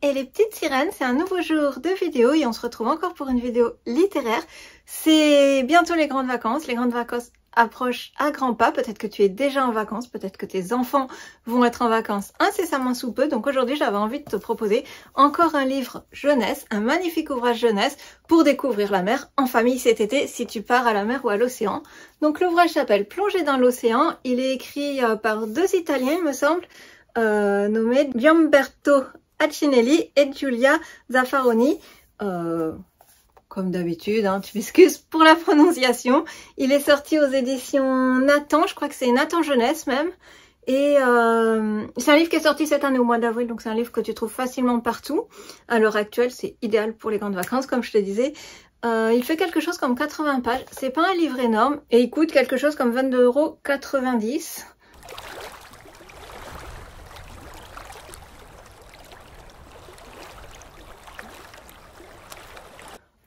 et les petites sirènes, c'est un nouveau jour de vidéo et on se retrouve encore pour une vidéo littéraire. C'est bientôt les grandes vacances approchent à grands pas, peut-être que tu es déjà en vacances, peut-être que tes enfants vont être en vacances incessamment sous peu. Donc aujourd'hui j'avais envie de te proposer encore un livre jeunesse, un magnifique ouvrage jeunesse pour découvrir la mer en famille cet été si tu pars à la mer ou à l'océan. Donc l'ouvrage s'appelle Plonger dans l'océan, il est écrit par deux Italiens il me semble, nommés Gianberto Accinelli et Giulia Zaffaroni. Comme d'habitude, hein, tu m'excuses pour la prononciation. Il est sorti aux éditions Nathan, je crois que c'est Nathan Jeunesse même. Et c'est un livre qui est sorti cette année au mois d'avril, donc c'est un livre que tu trouves facilement partout. À l'heure actuelle, c'est idéal pour les grandes vacances, comme je te disais. Il fait quelque chose comme 80 pages, c'est pas un livre énorme, et il coûte quelque chose comme 22,90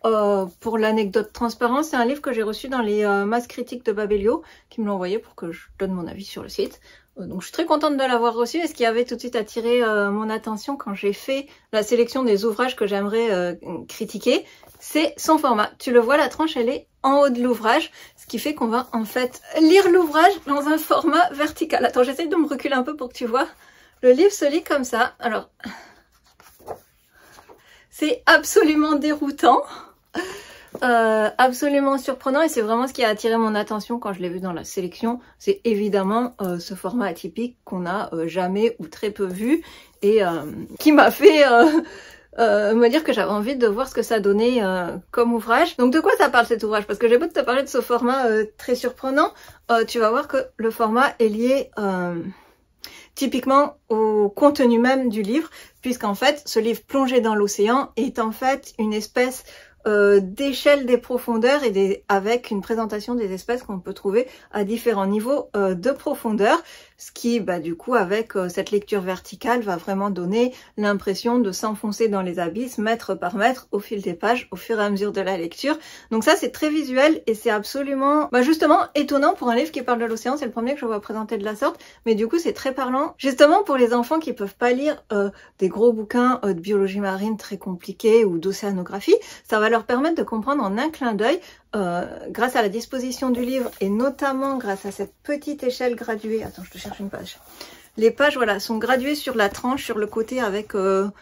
€. Pour l'anecdote transparence, c'est un livre que j'ai reçu dans les masses critiques de Babelio, qui me l'ont envoyé pour que je donne mon avis sur le site. Donc je suis très contente de l'avoir reçu, et ce qui avait tout de suite attiré mon attention quand j'ai fait la sélection des ouvrages que j'aimerais critiquer, c'est son format. Tu le vois, la tranche elle est en haut de l'ouvrage, ce qui fait qu'on va en fait lire l'ouvrage dans un format vertical. Attends, j'essaie de me reculer un peu pour que tu vois. Le livre se lit comme ça. Alors, c'est absolument déroutant. Absolument surprenant, et c'est vraiment ce qui a attiré mon attention quand je l'ai vu dans la sélection. C'est évidemment ce format atypique qu'on n'a jamais ou très peu vu et qui m'a fait me dire que j'avais envie de voir ce que ça donnait comme ouvrage. Donc de quoi ça parle cet ouvrage? Parce que j'ai beau te parler de ce format très surprenant, tu vas voir que le format est lié typiquement au contenu même du livre, puisqu'en fait ce livre Plongé dans l'océan est en fait une espèce d'échelle des profondeurs et avec une présentation des espèces qu'on peut trouver à différents niveaux de profondeur, ce qui du coup avec cette lecture verticale va vraiment donner l'impression de s'enfoncer dans les abysses mètre par mètre au fil des pages, au fur et à mesure de la lecture. Donc ça c'est très visuel et c'est absolument justement étonnant pour un livre qui parle de l'océan. C'est le premier que je vois présenter de la sorte, mais du coup c'est très parlant justement pour les enfants qui peuvent pas lire des gros bouquins de biologie marine très compliqués ou d'océanographie. Ça va leur permettre de comprendre en un clin d'œil grâce à la disposition du livre et notamment grâce à cette petite échelle graduée. Attends, je te cherche une page. Les pages, voilà, sont graduées sur la tranche, sur le côté avec le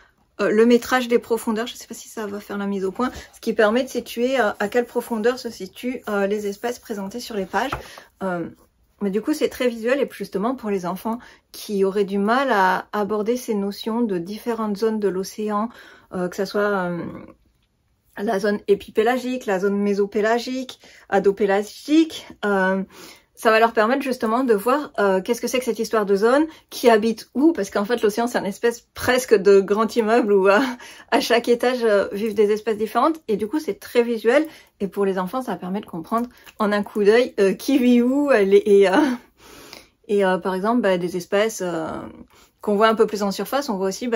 métrage des profondeurs. Je ne sais pas si ça va faire la mise au point, ce qui permet de situer à quelle profondeur se situent les espèces présentées sur les pages. Mais du coup, c'est très visuel et justement pour les enfants qui auraient du mal à aborder ces notions de différentes zones de l'océan, que ça soit la zone épipélagique, la zone mésopélagique, adopélagique, ça va leur permettre justement de voir qu'est-ce que c'est que cette histoire de zone, qui habite où, parce qu'en fait l'océan c'est une espèce presque de grand immeuble où à chaque étage vivent des espèces différentes, et du coup c'est très visuel, et pour les enfants ça permet de comprendre en un coup d'œil qui vit où, par exemple des espèces qu'on voit un peu plus en surface, on voit aussi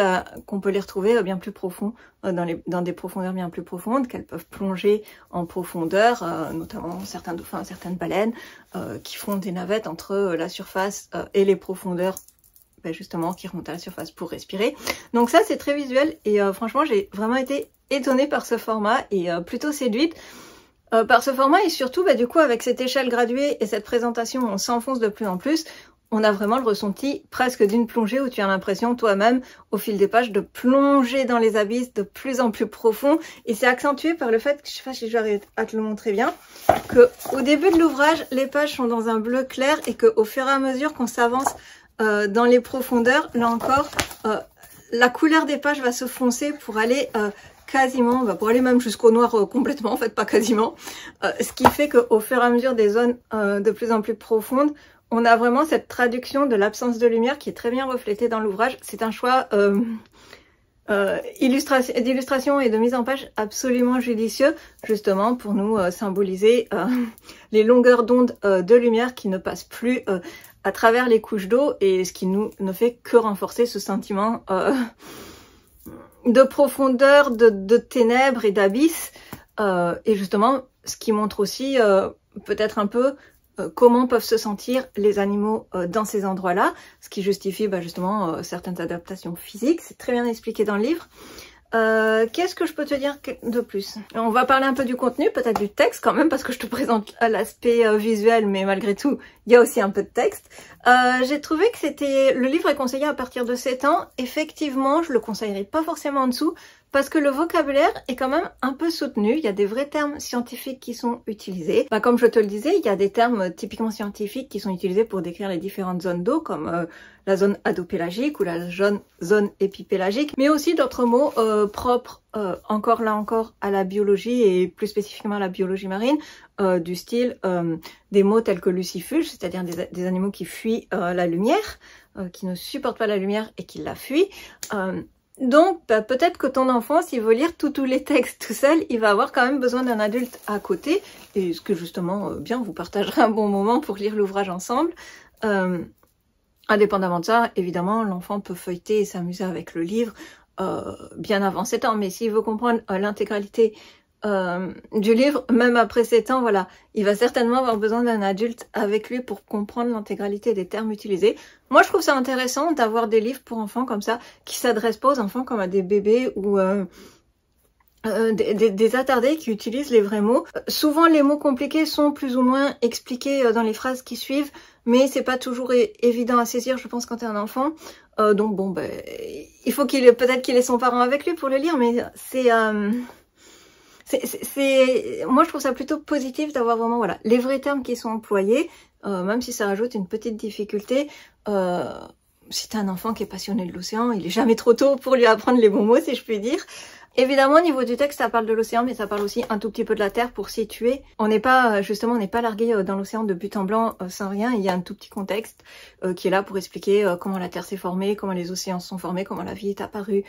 qu'on peut les retrouver bien plus profond, dans des profondeurs bien plus profondes, qu'elles peuvent plonger en profondeur, notamment certains dauphins, certaines baleines, qui font des navettes entre la surface et les profondeurs, justement, qui remontent à la surface pour respirer. Donc ça c'est très visuel, et franchement j'ai vraiment été étonnée par ce format, et plutôt séduite par ce format, et surtout du coup avec cette échelle graduée et cette présentation, on s'enfonce de plus en plus. On a vraiment le ressenti presque d'une plongée où tu as l'impression toi-même au fil des pages de plonger dans les abysses de plus en plus profonds, et c'est accentué par le fait que, je sais pas si j'arrive à te le montrer bien, que au début de l'ouvrage les pages sont dans un bleu clair et que au fur et à mesure qu'on s'avance dans les profondeurs, là encore la couleur des pages va se foncer pour aller quasiment, pour aller même jusqu'au noir complètement, en fait pas quasiment, ce qui fait qu'au fur et à mesure des zones de plus en plus profondes, on a vraiment cette traduction de l'absence de lumière qui est très bien reflétée dans l'ouvrage. C'est un choix d'illustration et de mise en page absolument judicieux, justement pour nous symboliser les longueurs d'onde de lumière qui ne passent plus à travers les couches d'eau, et ce qui ne fait que renforcer ce sentiment de profondeur, de ténèbres et d'abysse, et justement ce qui montre aussi peut-être un peu comment peuvent se sentir les animaux dans ces endroits-là, ce qui justifie justement certaines adaptations physiques. C'est très bien expliqué dans le livre. Qu'est-ce que je peux te dire de plus? On va parler un peu du contenu, peut-être du texte quand même, parce que je te présente l'aspect visuel, mais malgré tout, il y a aussi un peu de texte. J'ai trouvé que le livre est conseillé à partir de 7 ans. Effectivement, je le conseillerais pas forcément en dessous, parce que le vocabulaire est quand même un peu soutenu. Il y a des vrais termes scientifiques qui sont utilisés. Comme je te le disais, il y a des termes typiquement scientifiques qui sont utilisés pour décrire les différentes zones d'eau, comme la zone adopélagique ou la zone épipélagique, mais aussi d'autres mots propres, encore à la biologie et plus spécifiquement à la biologie marine, du style des mots tels que lucifuge, c'est-à-dire des animaux qui fuient la lumière, qui ne supportent pas la lumière et qui la fuient. Donc, peut-être que ton enfant, s'il veut lire tous les textes tout seul, il va avoir quand même besoin d'un adulte à côté, et ce que justement, bien, vous partagerez un bon moment pour lire l'ouvrage ensemble. Indépendamment de ça, évidemment, l'enfant peut feuilleter et s'amuser avec le livre bien avant 7 ans, mais s'il veut comprendre l'intégralité du livre, même après 7 ans, voilà, il va certainement avoir besoin d'un adulte avec lui pour comprendre l'intégralité des termes utilisés. Moi, je trouve ça intéressant d'avoir des livres pour enfants comme ça, qui s'adressent pas aux enfants comme à des bébés ou des attardés qui utilisent les vrais mots. Souvent, les mots compliqués sont plus ou moins expliqués dans les phrases qui suivent, mais c'est pas toujours évident à saisir, je pense, quand t'es un enfant. Donc bon, il faut peut-être qu'il ait son parent avec lui pour le lire, mais moi je trouve ça plutôt positif d'avoir vraiment les vrais termes qui sont employés, même si ça rajoute une petite difficulté. Si t'as un enfant qui est passionné de l'océan, il est jamais trop tôt pour lui apprendre les bons mots, si je puis dire. Évidemment, au niveau du texte, ça parle de l'océan, mais ça parle aussi un tout petit peu de la Terre pour situer. On n'est pas largué dans l'océan de but en blanc sans rien. Il y a un tout petit contexte qui est là pour expliquer comment la Terre s'est formée, comment les océans se sont formés, comment la vie est apparue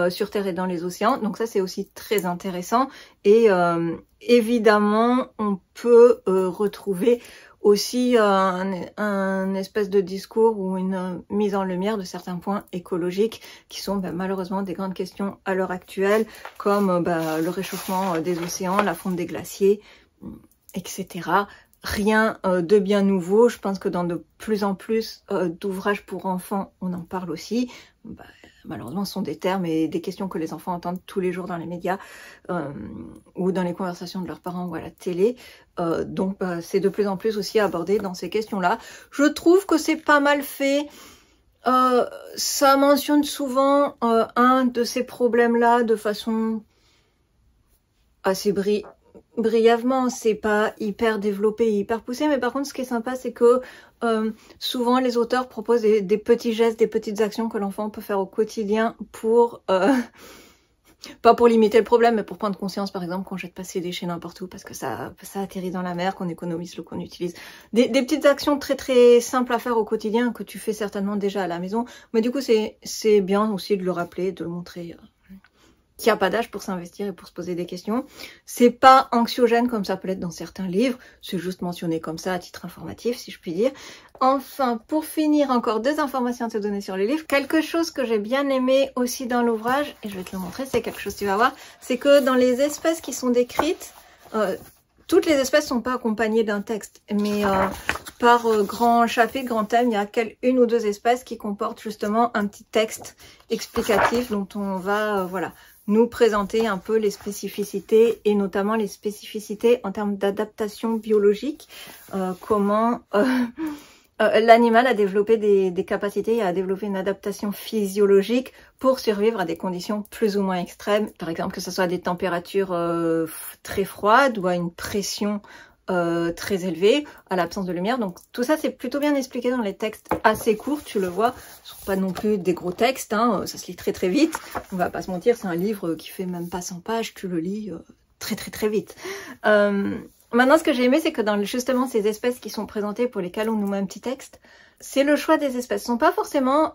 sur Terre et dans les océans. Donc ça, c'est aussi très intéressant. Et évidemment, on peut retrouver aussi un espèce de discours ou une mise en lumière de certains points écologiques qui sont malheureusement des grandes questions à l'heure actuelle, comme le réchauffement des océans, la fonte des glaciers, etc. Rien de bien nouveau. Je pense que dans de plus en plus d'ouvrages pour enfants, on en parle aussi. Malheureusement, ce sont des termes et des questions que les enfants entendent tous les jours dans les médias ou dans les conversations de leurs parents ou à la télé. Donc, c'est de plus en plus aussi abordé dans ces questions-là. Je trouve que c'est pas mal fait. Ça mentionne souvent un de ces problèmes-là de façon assez brièvement, c'est pas hyper développé, hyper poussé, mais par contre ce qui est sympa c'est que souvent les auteurs proposent des petits gestes, des petites actions que l'enfant peut faire au quotidien pour pas pour limiter le problème, mais pour prendre conscience, par exemple, qu'on jette pas ses déchets n'importe où parce que ça atterrit dans la mer, qu'on économise l'eau qu'on utilise. Des petites actions très très simples à faire au quotidien que tu fais certainement déjà à la maison, mais du coup c'est bien aussi de le rappeler, de le montrer. Qu'il n'y a pas d'âge pour s'investir et pour se poser des questions. C'est pas anxiogène comme ça peut l'être dans certains livres, c'est juste mentionné comme ça à titre informatif si je puis dire. Enfin, pour finir, encore 2 informations à te donner sur le livre. Quelque chose que j'ai bien aimé aussi dans l'ouvrage, et je vais te le montrer, c'est quelque chose que tu vas voir, c'est que dans les espèces qui sont décrites, toutes les espèces sont pas accompagnées d'un texte, mais par grand chapitre, grand thème, il y a une ou 2 espèces qui comportent justement un petit texte explicatif dont on va, nous présenter un peu les spécificités et notamment les spécificités en termes d'adaptation biologique, comment l'animal a développé des capacités et a développé une adaptation physiologique pour survivre à des conditions plus ou moins extrêmes, par exemple que ce soit à des températures très froides ou à une pression très élevée, à l'absence de lumière. Donc tout ça c'est plutôt bien expliqué dans les textes assez courts, tu le vois, ce sont pas non plus des gros textes, hein, ça se lit très très vite, on va pas se mentir, c'est un livre qui fait même pas 100 pages, tu le lis très vite. Maintenant ce que j'ai aimé c'est que dans justement ces espèces qui sont présentées pour lesquelles on nous met un petit texte, c'est le choix des espèces. Ce sont pas forcément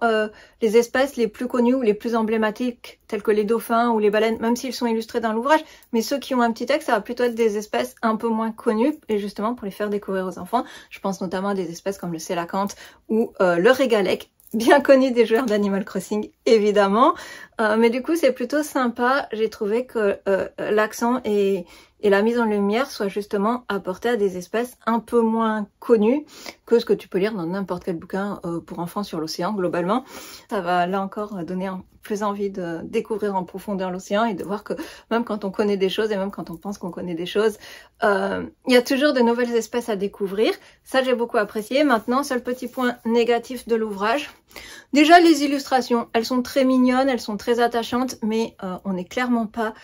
les espèces les plus connues ou les plus emblématiques, telles que les dauphins ou les baleines, même s'ils sont illustrés dans l'ouvrage, mais ceux qui ont un petit texte, ça va plutôt être des espèces un peu moins connues, et justement pour les faire découvrir aux enfants. Je pense notamment à des espèces comme le sélacanthe ou le régalec, bien connu des joueurs d'Animal Crossing, évidemment. Mais du coup, c'est plutôt sympa. J'ai trouvé que l'accent est et la mise en lumière soit justement apportée à des espèces un peu moins connues que ce que tu peux lire dans n'importe quel bouquin pour enfants sur l'océan globalement. Ça va là encore donner plus envie de découvrir en profondeur l'océan et de voir que même quand on connaît des choses et même quand on pense qu'on connaît des choses, il y a toujours de nouvelles espèces à découvrir. Ça, j'ai beaucoup apprécié. Maintenant, seul petit point négatif de l'ouvrage. Déjà, les illustrations, elles sont très mignonnes, elles sont très attachantes, mais on n'est clairement pas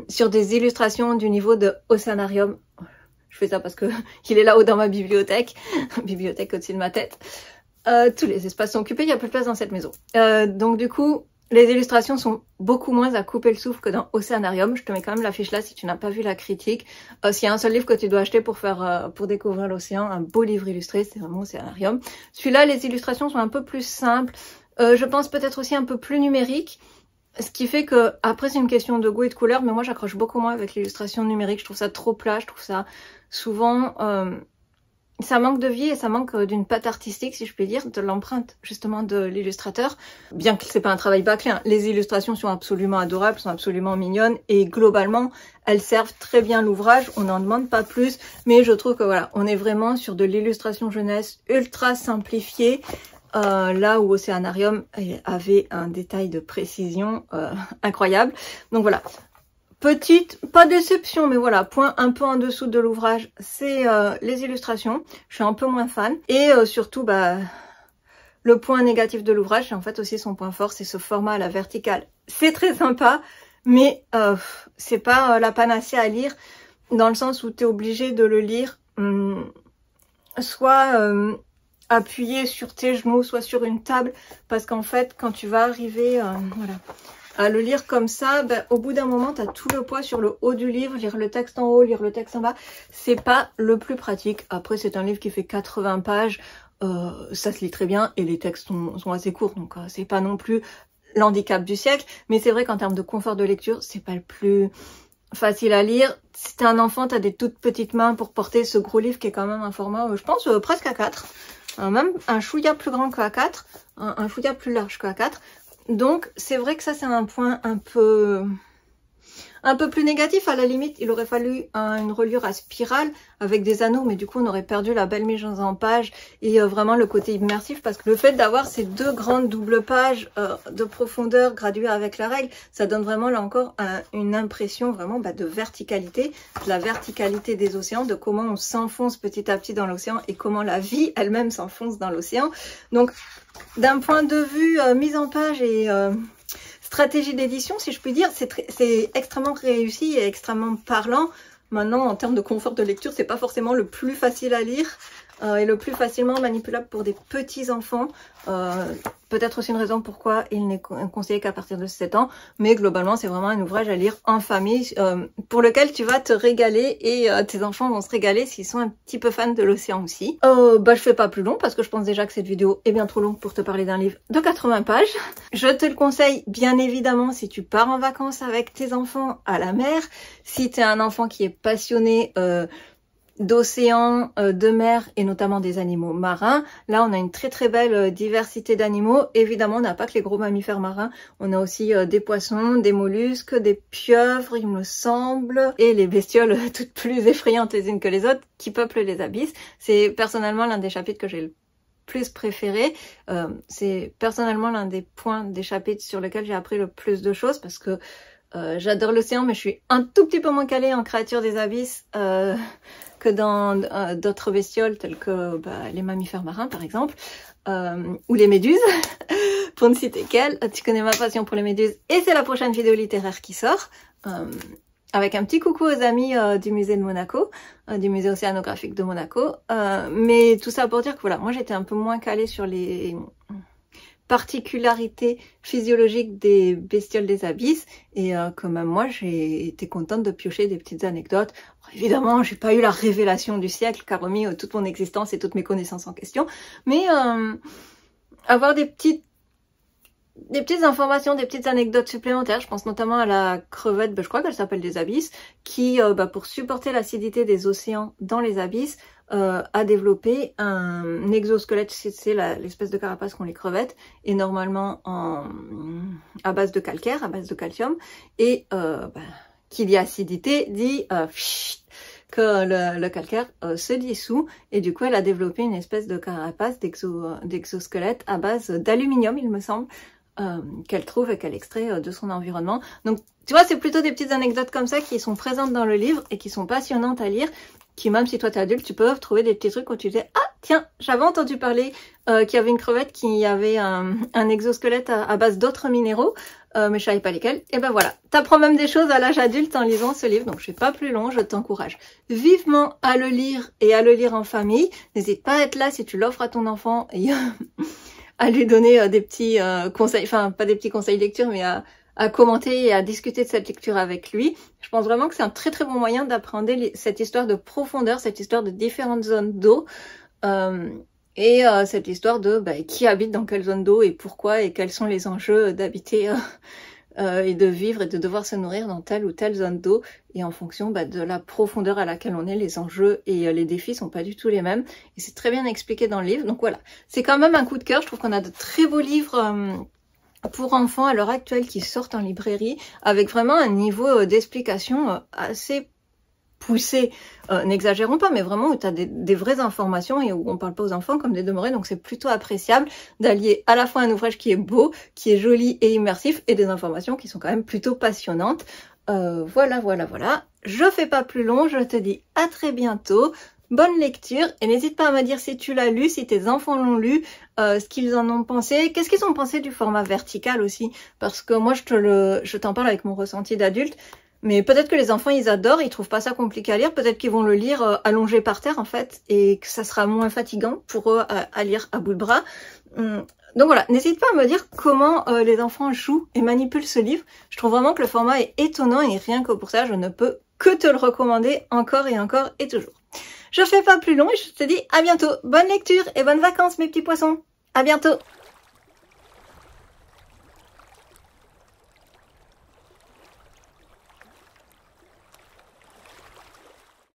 sur des illustrations du niveau de Océanarium. Je fais ça parce que il est là-haut dans ma bibliothèque, bibliothèque au-dessus de ma tête. Tous les espaces sont occupés, il n'y a plus de place dans cette maison. Donc du coup, les illustrations sont beaucoup moins à couper le souffle que dans Océanarium. Je te mets quand même l'affiche là si tu n'as pas vu la critique. S'il y a un seul livre que tu dois acheter pour découvrir l'océan, un beau livre illustré, c'est vraiment Océanarium. Celui-là, les illustrations sont un peu plus simples. Je pense peut-être aussi un peu plus numériques. Ce qui fait que, après c'est une question de goût et de couleur, mais moi j'accroche beaucoup moins avec l'illustration numérique. Je trouve ça trop plat, je trouve ça souvent... ça manque de vie et ça manque d'une patte artistique, si je puis dire, de l'empreinte justement de l'illustrateur. Bien que c'est pas un travail bâclé, hein. Les illustrations sont absolument adorables, sont absolument mignonnes et globalement elles servent très bien l'ouvrage, on n'en demande pas plus, mais je trouve que voilà, on est vraiment sur de l'illustration jeunesse ultra simplifiée, là où Océanarium avait un détail de précision incroyable. Donc voilà. Petite, pas déception, mais voilà, point un peu en dessous de l'ouvrage, c'est les illustrations. Je suis un peu moins fan. Et surtout, bah, le point négatif de l'ouvrage, c'est en fait aussi son point fort, c'est ce format à la verticale. C'est très sympa, mais c'est pas la panacée à lire, dans le sens où tu es obligé de le lire soit appuyé sur tes genoux, soit sur une table, parce qu'en fait, quand tu vas arriver... voilà. À le lire comme ça, ben, au bout d'un moment, tu as tout le poids sur le haut du livre, lire le texte en haut, lire le texte en bas, c'est pas le plus pratique. Après, c'est un livre qui fait 80 pages, ça se lit très bien et les textes sont assez courts, donc c'est pas non plus l'handicap du siècle, mais c'est vrai qu'en termes de confort de lecture, c'est pas le plus facile à lire. Si t'es un enfant, t'as des toutes petites mains pour porter ce gros livre qui est quand même un format, je pense, presque A4, même un chouïa plus grand que A4, un chouïa plus large que A4. Donc c'est vrai que ça c'est un point un peu plus négatif. À la limite il aurait fallu une reliure à spirale avec des anneaux, mais du coup on aurait perdu la belle mise en page et vraiment le côté immersif, parce que le fait d'avoir ces deux grandes doubles pages de profondeur graduées avec la règle, ça donne vraiment là encore une impression vraiment de verticalité, de la verticalité des océans, de comment on s'enfonce petit à petit dans l'océan et comment la vie elle-même s'enfonce dans l'océan. Donc d'un point de vue mise en page et stratégie d'édition, si je puis dire, c'est extrêmement réussi et extrêmement parlant. Maintenant, en termes de confort de lecture, c'est pas forcément le plus facile à lire et le plus facilement manipulable pour des petits enfants. Peut-être aussi une raison pourquoi il n'est conseillé qu'à partir de 7 ans. Mais globalement, c'est vraiment un ouvrage à lire en famille pour lequel tu vas te régaler et tes enfants vont se régaler s'ils sont un petit peu fans de l'océan aussi. Je fais pas plus long parce que je pense déjà que cette vidéo est bien trop longue pour te parler d'un livre de 80 pages. Je te le conseille bien évidemment si tu pars en vacances avec tes enfants à la mer, si tu es un enfant qui est passionné d'océan, de mer et notamment des animaux marins. Là, on a une très très belle diversité d'animaux. Évidemment, on n'a pas que les gros mammifères marins. On a aussi des poissons, des mollusques, des pieuvres, il me semble, et les bestioles toutes plus effrayantes les unes que les autres qui peuplent les abysses. C'est personnellement l'un des chapitres que j'ai le plus préféré. C'est personnellement l'un des points des chapitres sur lesquels j'ai appris le plus de choses, parce que j'adore l'océan, mais je suis un tout petit peu moins calée en créatures des abysses que dans d'autres bestioles telles que les mammifères marins par exemple, ou les méduses, pour ne citer qu'elles. Tu connais ma passion pour les méduses et c'est la prochaine vidéo littéraire qui sort, avec un petit coucou aux amis du musée de Monaco, du musée océanographique de Monaco. Mais tout ça pour dire que voilà, moi j'étais un peu moins calée sur les particularités physiologiques des bestioles des abysses et que même moi j'ai été contente de piocher des petites anecdotes. Alors, évidemment j'ai pas eu la révélation du siècle qui a remis toute mon existence et toutes mes connaissances en question, mais avoir des petites informations, des petites anecdotes supplémentaires. Je pense notamment à la crevette, je crois qu'elle s'appelle des abysses, qui pour supporter l'acidité des océans dans les abysses a développé un exosquelette, c'est l'espèce de carapace qu'ont les crevettes, et normalement à base de calcaire, à base de calcium, et qui dit acidité dit que le calcaire se dissout, et du coup elle a développé une espèce de carapace d'exosquelette à base d'aluminium, il me semble, qu'elle trouve et qu'elle extrait de son environnement. Donc tu vois, c'est plutôt des petites anecdotes comme ça qui sont présentes dans le livre et qui sont passionnantes à lire, qui même si toi t'es adulte, tu peux trouver des petits trucs où tu disais « Ah tiens, j'avais entendu parler qu'il y avait une crevette qui avait un exosquelette à base d'autres minéraux, mais je savais pas lesquels. » Et ben voilà, t'apprends même des choses à l'âge adulte en lisant ce livre, donc je suis pas plus long, je t'encourage vivement à le lire et à le lire en famille. N'hésite pas à être là si tu l'offres à ton enfant et à lui donner des petits conseils, enfin pas des petits conseils lecture, mais à commenter et à discuter de cette lecture avec lui. Je pense vraiment que c'est un très très bon moyen d'apprendre cette histoire de profondeur, cette histoire de différentes zones d'eau, et cette histoire de qui habite dans quelle zone d'eau et pourquoi et quels sont les enjeux d'habiter et de vivre et de devoir se nourrir dans telle ou telle zone d'eau, et en fonction de la profondeur à laquelle on est, les enjeux et les défis sont pas du tout les mêmes, et c'est très bien expliqué dans le livre. Donc voilà, c'est quand même un coup de cœur. Je trouve qu'on a de très beaux livres pour enfants à l'heure actuelle qui sortent en librairie, avec vraiment un niveau d'explication assez poussé. N'exagérons pas, mais vraiment où tu as des vraies informations et où on parle pas aux enfants comme des demeurés, donc c'est plutôt appréciable d'allier à la fois un ouvrage qui est beau, qui est joli et immersif, et des informations qui sont quand même plutôt passionnantes. Voilà. Je fais pas plus long, je te dis à très bientôt. Bonne lecture, et n'hésite pas à me dire si tu l'as lu, si tes enfants l'ont lu, ce qu'ils en ont pensé, qu'est-ce qu'ils ont pensé du format vertical aussi, parce que moi je t'en parle avec mon ressenti d'adulte, mais peut-être que les enfants ils adorent, ils trouvent pas ça compliqué à lire, peut-être qu'ils vont le lire allongé par terre en fait, et que ça sera moins fatigant pour eux à lire à bout de bras. Donc voilà, n'hésite pas à me dire comment les enfants jouent et manipulent ce livre. Je trouve vraiment que le format est étonnant, et rien que pour ça je ne peux que te le recommander encore et encore et toujours. Je fais pas plus long et je te dis à bientôt. Bonne lecture et bonnes vacances mes petits poissons. À bientôt.